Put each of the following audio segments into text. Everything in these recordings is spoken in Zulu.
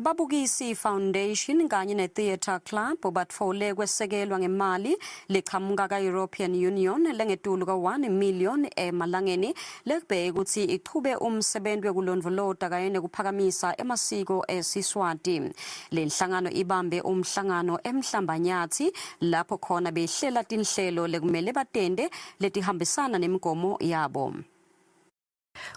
Babukisi Foundation kanye ne-Theatre Club batfole kwesekelwa ngemali leqhamuka ka-European Union lengetulu ka-1 million emalangeni lekubheka ukuthi iqhube umsebenzi wekulondvolota kanye nekuphakamisa emasiko eSiswati. Le nhlangano ibambe umhlangano eMhlambanyathi lapho khona behlela tinhlelo lekumele batende letihambisana nemigomo yabo.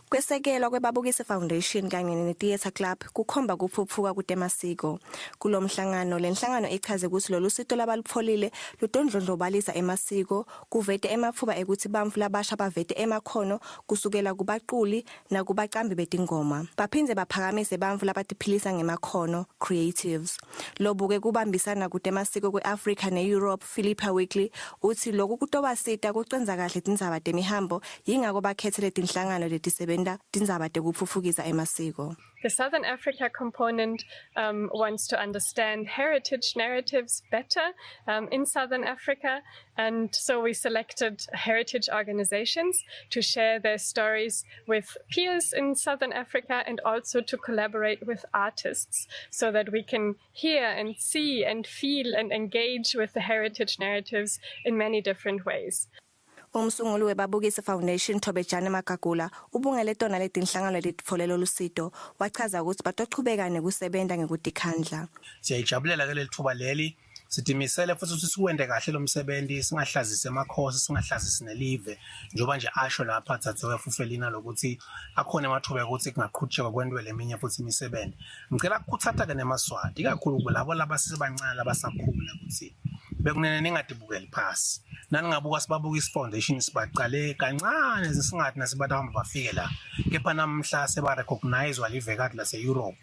Kwesekelwa kweBabukisi Foundation kanye ne-Theatre Club kukhomba kuphuphuka kutemasiko. Kulo mhlangano lenhlangano ichaze ukuthi lolu sito labalupholile ludondlondlobalisa emasiko kuvete emathuba ekuthi bamfu labasha bavete emakhono kusukela kubaquli nakubaqambi betingoma. Baphindze baphakamise bamfu labatiphilisa ngemakhono creatives. Lobuke kubambisana kutemasiko kweAfrica neEurope Philippa Weekly uthi lokhu kutobasita kucenza kahle tindzaba temihambo yingako bakhethele tinhlangano letisebenta tindzaba tekupfufukisa emasiko. The Southern Africa component wants to understand heritage narratives better in Southern Africa, and so we selected heritage organizations to share their stories with peers in Southern Africa and also to collaborate with artists so that we can hear and see and feel and engage with the heritage narratives in many different ways. Umsunguli weBabukisi Foundation Thobejane Magagula ubungele tona letinhlangano letitfole lolu sito wachaza ukuthi batochubeka nekusebenta ngekutikhandla. Siyayijabulela ke lethuba leli sidimisele futhi siwende kahle lo msebenzi singahlazise emakhosi singahlazise nelive njoba nje asho lapha Dzadzewethu Fufelina lokuthi akhona amathuba ukuthi kungaqhutshekwa kwendwe leminye futhi imisebenzi. Ngicela ukuthatha ke nemaswati kakhulu kulabo labasisebancane labasakhula ukuthi bekunene ningadibukeli phasi naningabuka siBabukisi Foundation sibaqale kancane singathi nasibahamba bafike la kepha namhla seba recognize walivekati lase-Europe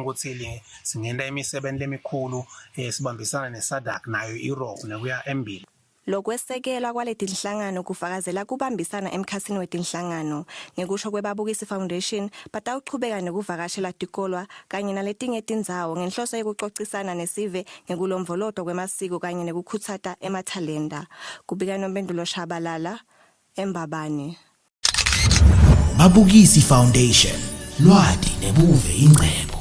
ukuthi singenda imisebenzi lemikhulu sibambisana neSADC nayo Europe nekuya embili. Lokwesekela kwaletinhlangano kufakazela kubambisana emkhatsini wetinhlangano ngekusho kweBabukisi Foundation batawuchubeka nekuvakashela tikolwa kanye naletinye tindzawo ngenhloso yokucocisana nesive ngekulomvoloto kwemasiko kanye nekukhutsata emathalenta. Kubika Nompendulo Shabalala eMbabane. Babukisi Foundation lwati nebuve ingcebo.